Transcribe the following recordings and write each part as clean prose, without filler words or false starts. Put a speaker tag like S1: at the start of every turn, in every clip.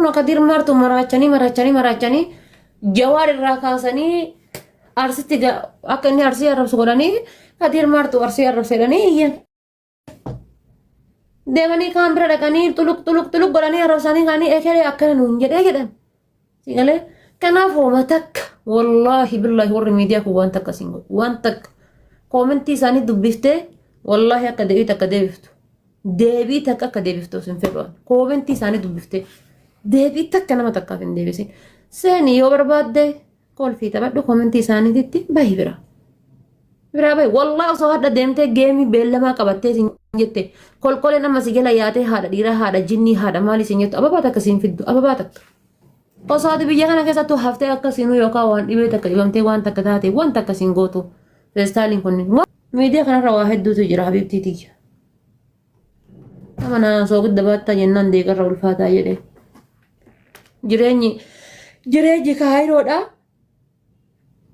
S1: كنا كدير مرتو مراچني جوار الراكاسني أرسيتي أكني أرسي أرب سقولاني كدير مرتو أرسي أرب سيراني ين دمني كامبرا دكاني تلوك قولاني أرب ساني كاني إكلي أكنا نونجد إكدن سيقله كنا فومتك والله بالله ور ميديا كو وانتك سينغو وانتك كومنتي ساني دبيفته والله أكدبيفتو ديبيتك أكدبيفتو سنفرون كومنتي ساني دبيفته ديبيتك كنا ما تكافين ديبيسي ساني يوبرباد دي كل في تبدو كومنتي ساني ديتي باهي برا باي والله صهاد ديمته جيمي بيلا ما قبته سنجته كل نما سيجلا ياته هذا ديرا هذا جني هذا مالي سنجته أبا باتك سنفيدو أبا باتك Osoo biyya kana keessattuu haftee akkasiinuu yookaan waan dhibee takka dhibamtee waan takka taate waan takka siin gootu feestaaliin kunniin miidiyaa kanarra waa hedduutu jira habibtiiti. Amana soo gudda baattaa jennaan deeqarra ulfaataa jedhee jireenyi kaayiroodha.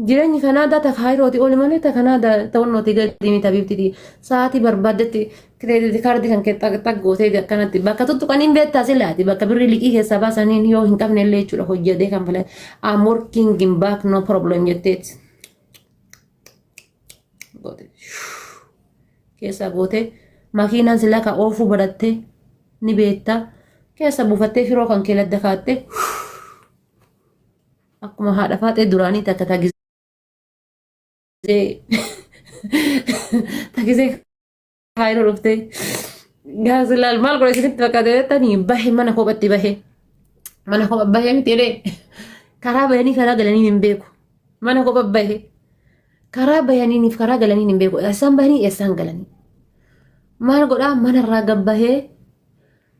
S1: Jireenyi Kanaadaa ta kaayirooti oli malee ta Kanaadaa ta'uunnooti gadhiimi habibtiiti. Sa'aatii barbaadetti kireediti kaardii kan keessaa gootee kanatti bakka tuttuqaniin beektaa silaati bakka birrii liqii keessaa baasaniin yoo hin qabne illee jechuudha hojjetee kan filan I'm working in back no problem jetteeti. Keessaa gootee makiinaan silaa ka oofuu barattee ni beektaa keessa buufattee firoo kan kee ladda kaattee akkuma haadha faatee duraanii takka tagisee kaayiroo dhuftee gaasilaal maal godhe isinitti fakkaatee jettanii bahe mana kophatti bahe miti jedhee karaa bahanii karaa galanii hin beeku mana kopha bahe karaa bahaniiniif karaa galanii hin beeku eessaan bahanii eessaan galanii maal godhaa manarraa gabbahee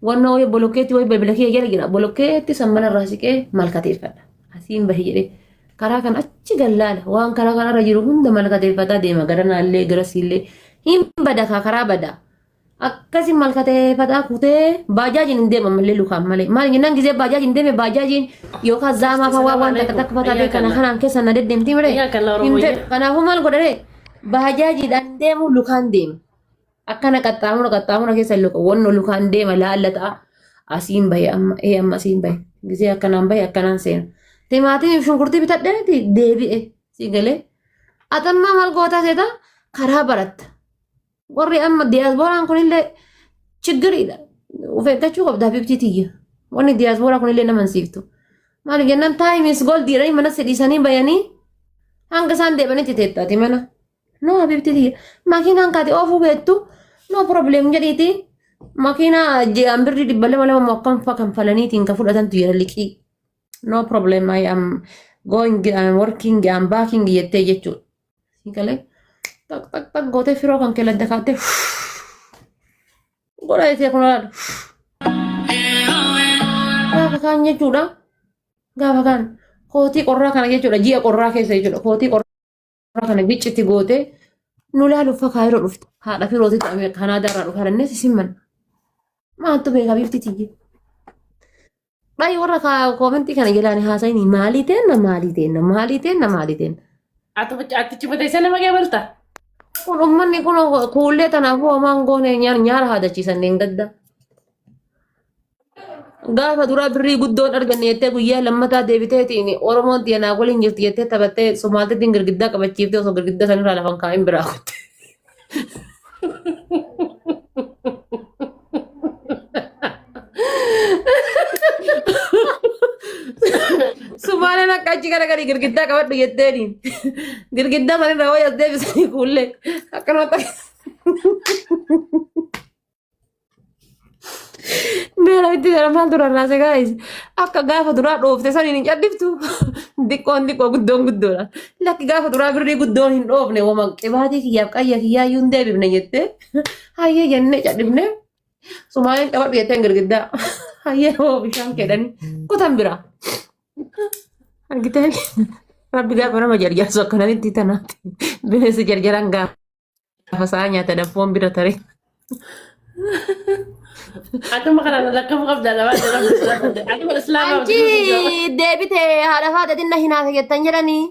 S1: wannoo wayii bolokkeetti wayii bilbila kee jala jira bolokkeetti san manarraa siqee malkateeffadha asiin bahe jedhee karaa kan achi gallaala waan karaa kanarra jiru hunda malkateeffataa deema garanaallee garasiillee hin bada karaa badaa akkasi malkateeffataa kutee baajaajiin hin deema malee lukaan malee maal jennaan gisee baajaajiin hin deeme baajaajiin yookaan zaamaa fawaa waan takka fataa kanaan keessa na deddeemtii malee kanaafuu maal godhare baajaajiidhaan deemu lukaan deema akkana qaxxaamura keessa wanno lukaan deema laallata asiin bahe amma asiin bahe gisee akkanaan bahe akkanaan seena. Timaatiin shunkurtii bitadheeti deebi'e si galee atammaa maal gootaa seeta karaa baratta warri amma diyaasbooraan kunillee chiggiriidha ufeeggachuu qabda habibtiitiyya wanni diyaasbooraa kunillee nama hinsiiftu maal jennaan taayimis goldiidhanii mana sidhiisanii bayanii hanga isaan deebanitti teettaati mana no habibtiitiyya makiinaan kaati oofuu beektu no problem jedhiiti makiinaa je'an birrii 200 mokkam kanfalaniitiin ka fudhatantu jira liqii. No problem, I am going, I'm working, I'm backing jettee jechuudha. Galee tak gootee firoo kan kee ladda kaattee godha jettee kun laala. Gaafa kaan jechuudha. Gaafa kaan kootii qorraa kana jechuudha ji'a qorraa keessa jechuudha. Kootii qorraa kana biccitti gootee nu laaluuf kaayiroo dhufte. Haadha firootitti Kanaadaarraa dhufa dandeessi simman. Maaltu beekaa bifti tiyye. Bayi warra komentii kana jedhanii haasa'ini maalii teenna.
S2: Ati cufate isa nama gabalta.
S1: Kun uummanni kun kuullee tanaafuu homaan goone nyaara haadachiisan gadda. Gaafa duraa birrii guddoon arganne jettee guyyaa lammataa deebiteetiin Oromoon diyanaa waliin jirti jettee taphattee Somaaltittiin girgiddaa qabachiiftee osoo girgiddaa sanirraa lafan kaa'in biraa kutte. Sumaaleen akka achi garagarii girgiddaa qabadhu jetteeni girgiddaa sanirra hoo as deebisanii kuullee akkanuma beela itti jira maal dura raase gaayis akka gaafa duraa dhoofte saniin hin caddiftu xiqqoon guddoodha lakki gaafa duraa birrii guddoon hin dhoofne wama qibaatii kiyyaaf qayya kiyyaayyuu hin deebifne jettee hayyee jennee caddifne Sumaaleen qabadhu jetteen girgiddaa hayyee hoo bishaan kedhanii kutan biraa. Argitan rabbi gaafa nama jarjarsu akkanatti tanaatti bineensi jarjaran gaafa sa'a nyaata danfoon bira tare.
S2: Atuma kana lakkamu qabda lama atuma islaama.
S1: Anchi deebite haadha faadhatiin na hinaafte jettan jedhanii.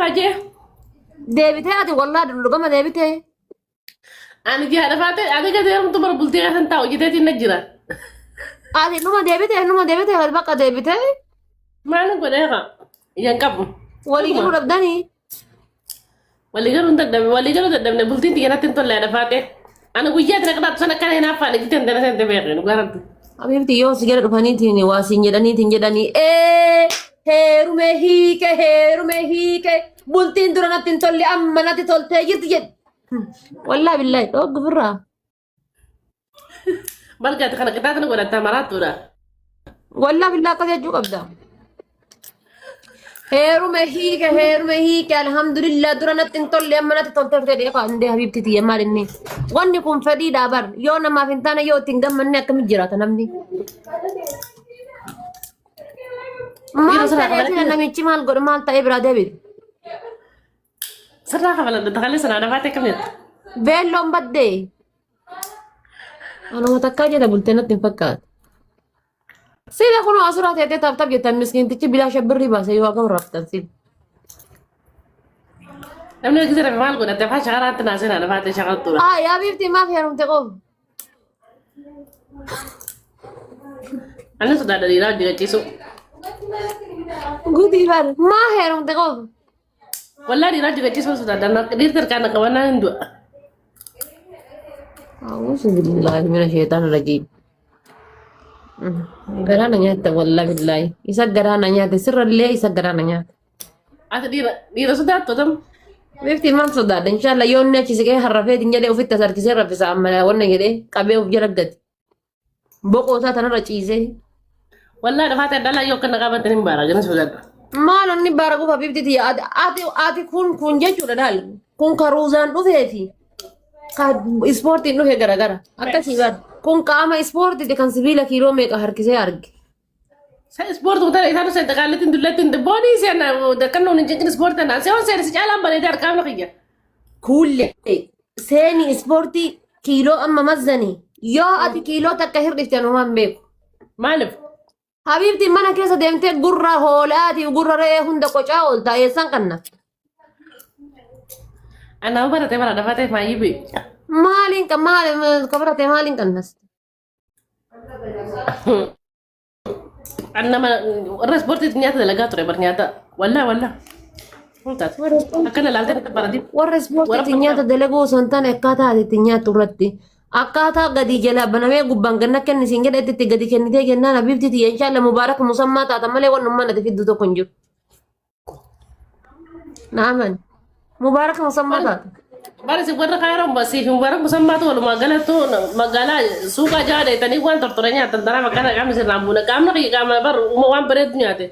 S2: Kaje.
S1: Deebite ati wallaa dhugama deebite.
S2: Ani haadha faadhate ati gadi yeroo tumar bultee kan taa'u jeteetiin na jira.
S1: Ati numa deebite bakka deebite
S2: Maal godheeqa? Iyyan qabu.
S1: walii galuu dhabdanii.
S2: Waliigaluu dadhabne bultiin xiyyaanatti hin tolle dhafaate. Ana guyyaa tana qadaatu sana kana hin affaan itti hin dana seente beekne dhugaarratti.
S1: Habiibti yoo si jala dhufaniitiin waa siin jedhanii heerume hiike bultiin dura natti hin tolle amma natti toltee jirti jedhe. Wallaahi billaahi dhoogu firraa.
S2: Balgaati kana qixaatni godhataa maraattuudha.
S1: Wallaahi billaahi akkas jechuu qabda. Heerume hiike alhamdulillah dura natti hin tolle amma natti toltee jedhee kaandee habiibti tiyya maal inni. Wanni kun fedhiidha bar yoo namaaf hin taane yoo ittiin gammanne akkamitti jiraata namni. Maal ta'eetiin namichi maal godhu maal ta'ee biraa deebiin.
S2: Sirraa kafaladha dhaqalee sana dhafaate akkamitti?
S1: Beelloon baddee. Anuma takkaa jedha bultee natti hin fakkaatu. Sila kun asuraa teetee taphtaaf jettan miskiintichi bilaa shabbirrii baasee yoo agamu raaftan sila.
S2: Namni eegis rafe maal godhate afaan shaqaraatti naasina dhafaate shaqartuudha.
S1: Yaa biiftii maaf heerumte qofa.
S2: Ani sodaadha dhiiraa hojii gachiisu.
S1: Guutii bar maa heerumte qofa.
S2: Wallaa dhiiraa hojii gachiisu sodaadha dhiirti harkaan qabannaa hin du'a.
S1: Awuusu billaahi mina sheetaan rajiim. Garaana nyaatte wallaahi billaahi. Isa garaana nyaate sirrallee isa garaana nyaate.
S2: Ati dhiira sodaattu tam.
S1: Biiftii maal sodaadha inshaallah yoo inni achi siqee harrafeetiin jedhee ofitti asarkisee raffisa amma wanna jedhee qabee of jala gati. Boqoosaa tanarra ciisee.
S2: Wallaa dhafaate dhalaa yoo kana qabaatan hin baara ganas sodaadha.
S1: Maal inni baara qofa biiftii ati kun jechuudha daal kun karuuzaan dhufeefi ispoortiin dhufe garagara akkasii baara kun qaama ispoortiiti kan sibiila kiiloo meeqa harkisee arge.
S2: Sa ispoortii utara isaan seenta qaalitiin dullattiin boonii seena dakkannoon hin jinkin ispoortii naa seewwan seena si caalaan bareedee harkaan kiyya. Kuulle.
S1: Seeni ispoortii kiiloo amma mazzanii yoo ati kiiloo takka hirdhifte anumaan beeku.
S2: Maaliif?
S1: Habiibtiin mana keessa deemtee gurra hoolaatiif gurra re'ee hunda qocaa ooltaa eessan kanna.
S2: Anaa baratee bara dhafateef maayyii beeku.
S1: Maaliin kabaratee maaliin kannas?
S2: Nama warra ispoortiitti nyaata dalagaa ture bar nyaata wallaa. Akkana laaltee itti barati.
S1: Warra ispoortiitti nyaata dalaguu osoo hin taane akkaataa ati itti nyaattu irratti akkaataa gadi jalaa banamee gubbaan ganna kennisiin jedha itti gadi kennitee kennaan habiibti tiyya inshaallah mubaaraka musammaa taata malee wannummaan ati fiddu tokko hin jiru. Naaman mubaaraka musammaa taata.
S2: Baris warra kaayroon basiif mubaaraka musammaa ta'u walumaa galatti magaalaa suuqaa jaada itanii waan tortora nyaatan daraa magaalaa qaamni sirraan buuna qaamna qaama bar waan bareedu nyaate.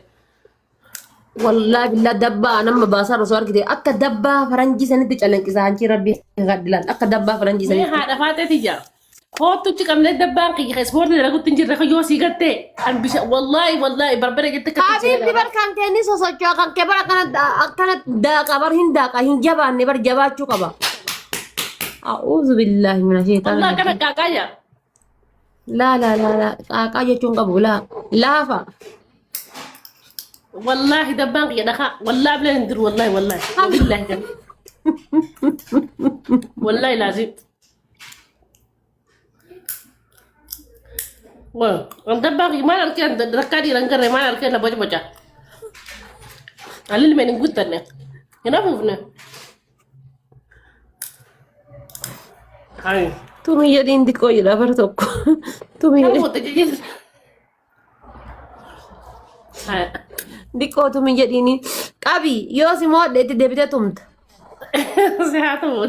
S1: Wallaahi billaa dabbaa nama baasaa osoo argite akka dabbaa faranjii sanitti calanqisaa hanchi rabbi gaddilaan akka dabbaa faranjii sanitti.
S2: Haadha faateeti jaa. Kootuchi qabnee dabbaan qiyya ispoortii dalaguutti hin jirre yoo sii gattee albisha wallaahi barbare jette akka
S1: Habiibti bar kan kenni sosochoa kan kee bar akkana daaqa bar hin daaqa hin jabaanne bar jabaachuu qaba. A'uuzu billaahi mina sheetaan.
S2: Wallaahi kana qaaqaaya.
S1: Laa qaaqaa jechuun qabu laafa.
S2: Wallaahi dabbaan qiyya dhaqa wallaahi bileen hin jiru wallaahi. Billaahi kan. Wallaahi laazim. Wah, dabbaan qiyya maal argeen rakkaa dhiiran garree maal argeen na boca. Alil meen hin guuttanne. Hin hafuufne. Hai.
S1: Tumi jedhiin xiqqoo jedha bar tokko. Tumi jedhiin. Xiqqoo tumi jedhiin qabi yoo si moodheetti deebitee tumta.
S2: Si haa ta'u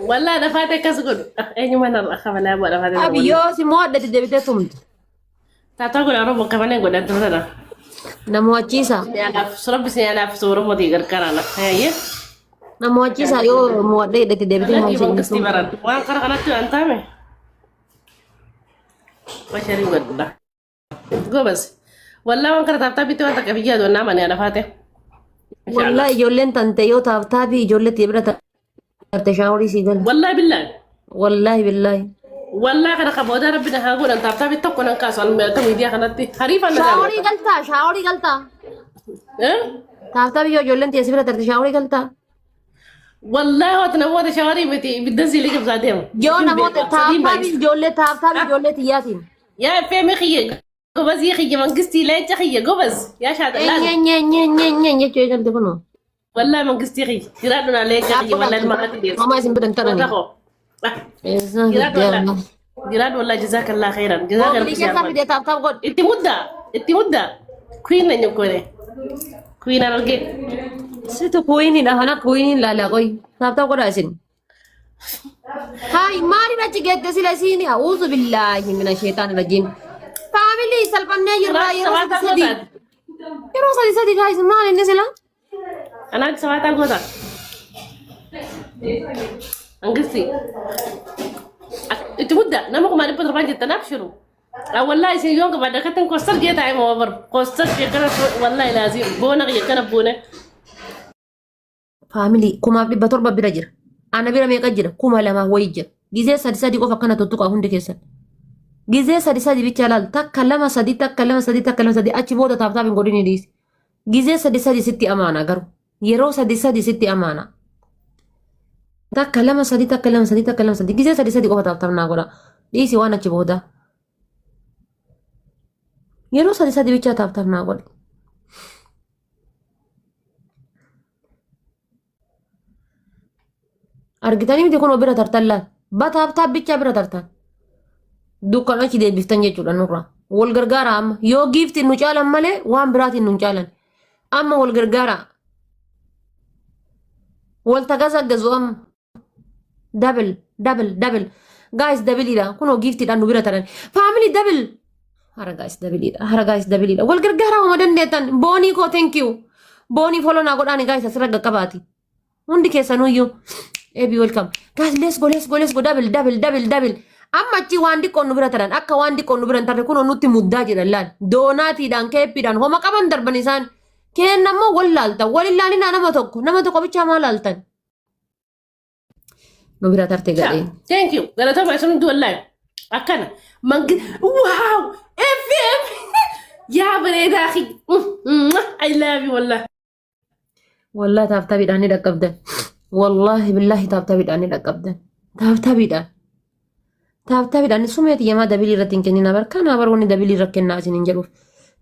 S2: wallaahi dhafaatee akkas godhu. Eenyuma narra kabalee bu'a dhafaatee.
S1: Qabi yoo si moodheetti deebitee tumta.
S2: Taataa godha Oromoo kabalee godhan tumtadha.
S1: Namoota
S2: Surabbi siyaanaaf Oromootii gargaaraan hayyee.
S1: Namoota yoo moodheetti deebitee
S2: haasa'in. Waan kana kanatti waan taame. Basharii godhudha. Gobas. Wallaahi waan kana taaftaa bittee waan takka biyyaa doonnaa manii dhafaatee.
S1: Wallaahi ijoolleen tante yoo taaftaa fi ijoollee bira tarte shaaworii sii gala.
S2: Wallaahi billaahi.
S1: Wallaahi.
S2: Wallaahi kana kaboodaa rabbi na haa godhan taaftaa bitti tokko nan kaasu akka miidiyaa kanatti hariifan na
S1: shaaworii galtaa. Taaftaa biyya ijoolleen teessi bira tarte shaaworii galtaa.
S2: Wallaahi hooti namoota shaaworii miti ibiddan siilii qabsaa deema.
S1: Yoo namoota taaftaa fi ijoollee tiyyaatiin.
S2: يا فيمي خي قبز يا خي منقستي لا خي قبز يا شاد لا
S1: jechuun eegalte kunoo.
S2: والله منقستي خي جرادنا لا خي والله ما تدير
S1: Homaa isin bitan tarani.
S2: وتاخو
S1: Eessaa
S2: جراد
S1: fidee
S2: والله
S1: amma.
S2: جراد والله جزاك الله خيرا جزاك الله
S1: Mobilii keessaa
S2: خيرا
S1: fidee taap godhi.
S2: انت مدة كوين نيو كوري كوين ارجع
S1: Situ kuuyiniidha kana kuuyiniin laalaa qoy. Taap godhaa isin. Hai maaliin achi geette sila isiin a'uuzu billaahi mina sheetaan rajiim. Faamilii salphannee jirraa yeroo sadii gaayis maal inni sila?
S2: انا سمعت غدا انقصي انت مدة نمك ما نبغى نرجع تنافشروا والله شيء يوم بعد كتن كوستر جيت عيم وبر كوستر كنا والله لازم بونا غير كنا بونا
S1: Faamilii kumaaf dhibba torba bira jira. Ana bira meeqa jira? Kuma lama wayii jira. Gizee sadi qofa akkana tuttuqa hundi keessan. Gizee sadi bicha laal takka lama sadi achi booda taaptaaf hin godhini dhiisi. Gizee sadi sitti amaana garuu yeroo sadi sitti amaana. Takka lama sadi gizee sadi qofa taaptaaf naa godha. Dhiisi waan achi booda. Yeroo sadi bicha taaptaaf naa godha. Argitanii miti kun bira tartan laal. Bataaptaaf bicha bira tartan. Dukkan achi deebiftan jechuudha nurraa. Wal gargaara amma. Yoo giiftiin nu caalan malee waan biraatiin nu caalan. Amma wal gargaara. Wal tagasaggazu amma. Double. Guys dabiliidha. Kunoo giiftiidhaan nu bira taran. Family double. Hara guys dabiliidha. Wal gargaara uma dandeettan. Boonii koo thank you. Boonii follow naa godhaani guys asirra qabaati. Hundi keessanuyyuu. Ebi welcome. Guys let's go double. Amma achi waan diqqoon nu bira taran akka waan diqqoon nu bira hin tarre kunoo nutti muddaa jedhan laal. Doonaatiidhaan keeppiidhaan homa qaban darban isaan. Kennammoo wal laaltan. Wal ilaalinaa nama tokko bichaa maa laaltan. Nu bira tarte gadhee.
S2: thank you galata ma sunu wallahi akana mangi wow FM ya bareeda akhi I love you wallahi
S1: Wallahi taaftabiidhaan ni dhaqqabdan. Wallahi billahi taaftabiidhaan ni dhaqqabdan. Taaftabiidhaan sumeeti yamaa dabilii irratti hin kennina barkaanaa baroonni dabilii irra kennaa isin hin jedhuuf.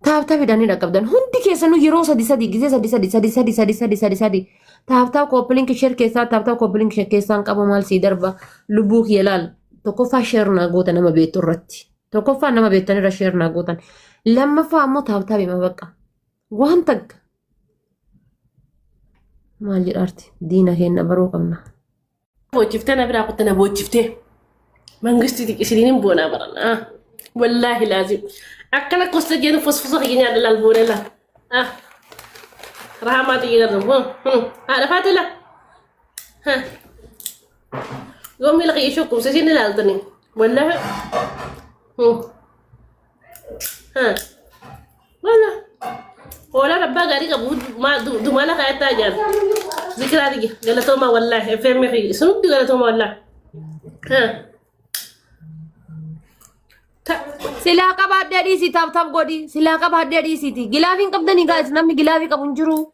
S1: Taaftabiidhaan ni dhaqqabdan. Hundi keessanuu yeroo sadi gizee sadi. Taaftaa kooppilinki sheer keessaa taaftaa kooppilinki sheer keessaan qabu maal sii darba lubbuu kiyya laal. Tokkoffaa sheer naa goota nama beektu irratti. Tokkoffaa nama beektan irra sheer naa gootan. Lammaffaa ammoo taaftaa bima bakka. Waan tagga. Maal jedhaarti diina keenya baruu qabna.
S2: bochiftee na biraa kuttana bochiftee mangisti isiniin boonaa baran wallahi laazim akkana kosta jeenu fosfosa keenya dalal boonela rahmat yigarnu ada fatila يوم يلقي يشوكم سجين الالتني ولا ولا ربا غاري كبود ما دومالا كايتا جان ذكرى دي غلطوما والله فهم خي سنو دي غلطوما والله
S1: سلا قبا ددي سي تاب غودي سلا قبا ددي سي تي غلافين قبدني غايس نمني غلافي قبنجرو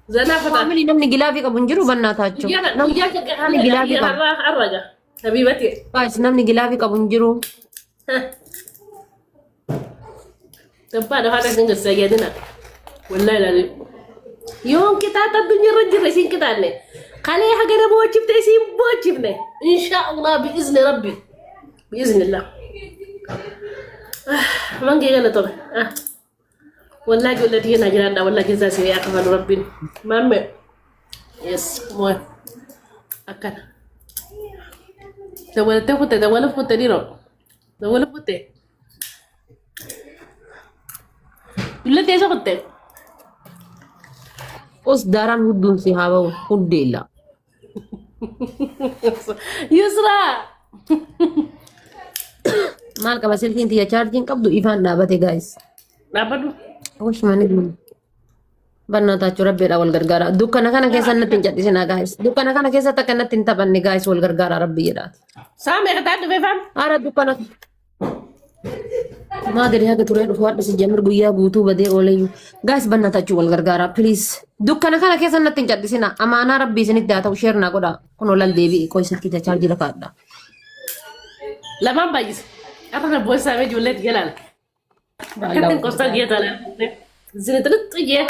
S2: زنا فتا
S1: فاميلي نمني غلافي قبنجرو بناتاچو
S2: نمني غلافي الرجا حبيبتي
S1: غايس نمني غلافي قبنجرو
S2: تبا ده هذا سنجل سيدنا والله لا يوم كتاب الدنيا رجل رسين كتابنا خلي حاجة بوجب تيسين بوجبنا إن شاء الله بإذن ربي بإذن الله من قال طبعا والله قلت لي هنا جيراننا والله جزا سوي أكمل ربنا مامي يس مو أكل دولت فوت ديرو دولت فوت ولا تيجي قلت
S1: os daran hudun si hawa hudela
S2: يسرا
S1: mal ka basil kinti ya charging kabdu ifan dabate guys
S2: Napadu?
S1: wish mani dun banna ta chura beda wal gargara dukana kana kesan natin jadi sina guys dukana kana kesa takan natin taban ni guys wal gargara rabbi yedat
S2: Sama kata tu Befam?
S1: ara dukana ما ادري هذا تروح الفوار بس الجمر قويا بوتو بدي اولي غايس بنا تاچو والغرغارا بليز دكانا كانا كيسن نتن جد سينا امانه ربي سنيد داتا وشيرنا قدا كونو لال ديبي كوي سكي تشارج لكادا
S2: Lama bajis. أنا بوسة ميجي ولاد جلال كنت قصة جيت على زين تلتجي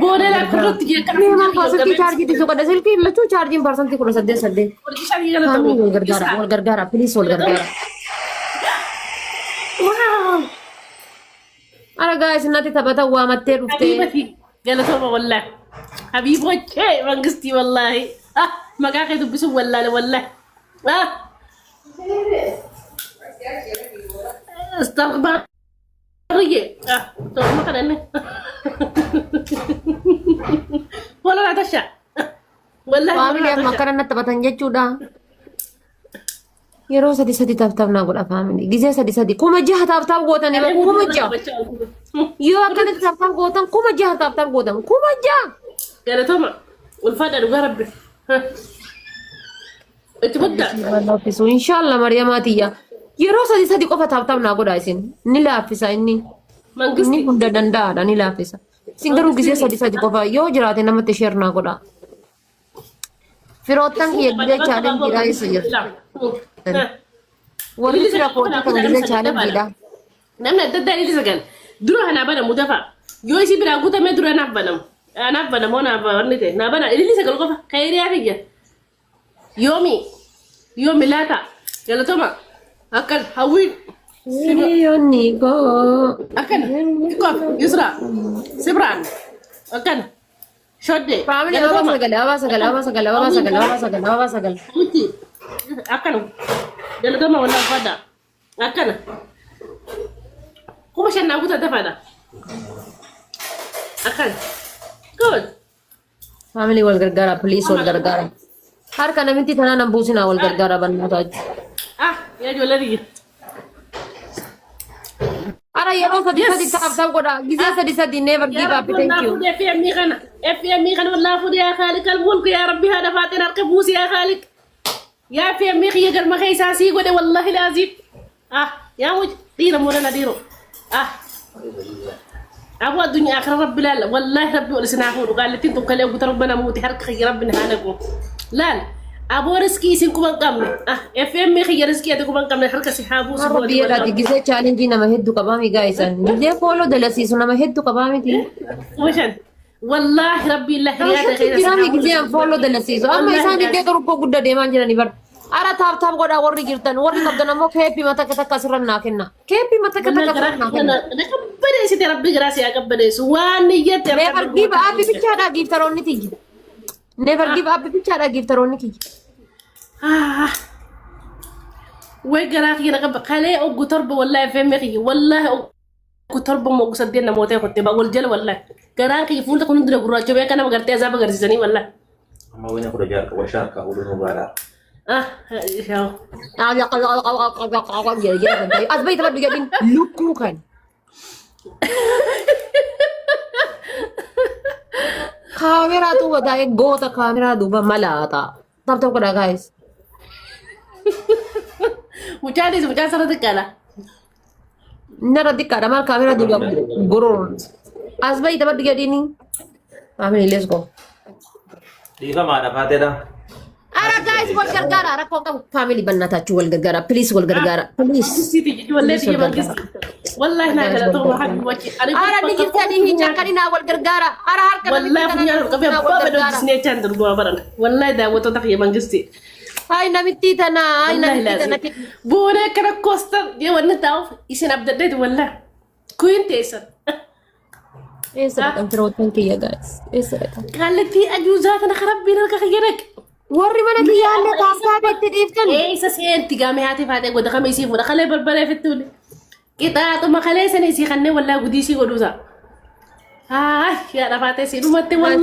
S2: بونا لا كرت جي
S1: ما فاسدتي charge دي سو kada silki lachu charging person ti ko sadde family wal gargara please wal gargara
S2: واو
S1: ara guys nati tabata wa matte rufte
S2: حبيبتي قالت هو والله حبيبتي منقستي والله ما قاعد يدبسوا والله استغفر رجع طب ما كان ولا لا تشع والله
S1: family amma kana tabatan jechuudha yeroo sadi tabtab na godha family gizee sadi kuma jaha tabtab gootan kuma jaha yoo akkanatti tabtab gootan kuma jaha tabtab gootan kuma jaha
S2: قالت هما والفادة لقى ربي اتبدأ
S1: laaffisu inshallah mariyamatiyya yeroo sadi qofa tabtab na godha isin ni laaffisa inni
S2: منقصتي
S1: hunda danda'aadha ni laaffisa isin garuu gizee sadi qofa yoo jiraate namatti share na godha firoottan kiyya gizee chaalenjiidha isa jirtu warri fira kootii kan gizee chaalenjiidha
S2: namni adda addaa ilisa kan dura kana banamu dafa yoo isi biraa guutame dura naaf banamu naaf wanni ta'e naa bana ilisa gal qofa kayiriyaa fiyya yoomi laata galatoma akkan hawwiin
S1: Yoni go.
S2: akkan ikof yusra sibraan akkan shodde
S1: Family awa sagal.
S2: Uti akan galatoma wala fada akan kuma shan na guta dafa da akan good
S1: Family wal gargara, police wal gargara. Harka namiti tanan ang busina wal gargara banata.
S2: ya jolari
S1: Ara yero sadi tab goda. Gizee sadi never give up. Thank you.
S2: في أمي خان والله فود يا خالق الملك يا ربي هذا فاتن القبوس يا خالق يا في أمي خي يقر ما خي ساسي قد والله لازم يا وج ديرو مولانا ديرو أبو الدنيا آخر رب لا والله ربي ولا سنعفون وقال لي تنتم كلام قلت ربنا موت حرك خي ربنا هانكم لا أبو رزقي سنكم القمن في أمي خي رزقي هذاكم القمن حركة سحابو
S1: Rabbi yala di gizee challenge nama heddu qabami guys. Gizee follow dalasiisu nama heddu qabami ti.
S2: وشان والله ربي الله يا
S1: Jirami gizee follow dalasiisu. Amma isaan iddoo garuu guddaa deemaa jirani bar. Ara tab goda warri jirtan warri qabdan ammoo keepi mata takka sirran naa kenna. Keepi mata takka sirran naa kenna.
S2: Kabbade si rabbi gracia ya kabbade su wani yete
S1: Never give up bichaadha giftaroonni tiyyi. Never give up bichaadha giftaroonni tiyyi.
S2: way garaa kiyana qabba kale ogu torba wallahi femme kiyi wallahi ogu torba mo gusadena mote kotte ba wal jal wallahi garaa kiyi fulta kunu dira gurracho be kana magarte azaba garsisani wallahi
S3: amma wani ku da jarka wa sharka wurin bara
S2: shaw
S1: Asbay tabad bigadin luku kan. Kamera tu wada ek gota kamera duba malata. Tab kada guys.
S2: mujadi su mujasa radikala
S1: Nara dikada mal kamera duba gurur. Asbay tabad bigadini. Family let's go.
S3: di ka mana kate da
S1: Ara guys wal gargara ara ko family bannata chu wal gargara please wal gargara please.
S2: siti wallahi tiye magis wallahi na kala to habi wachi
S1: Ara digirtani hinya kadina wal gargara ara harka
S2: wallahi funya ko be baba do disne chandur do baran wallahi da woto tak ye mangisti
S1: Ay namitti tana ay namitti tana
S2: bone kana costa je wonna taw isin abdade wallahi kuin tesan
S1: Esa kan terotan kiya guys. Esa kan.
S2: قالتي أجوزات أنا خربينا لك خيرك
S1: Warri mana kiyalle taabtaa itti dhiiftan.
S2: إيه سسين تقامي هاتي فاتي قد خميسي فودا خلي بربرة في التولي كتا تو ما خلي سنيسي خني ولا قديسي قدوزا يا رفاتي سيدو متي والله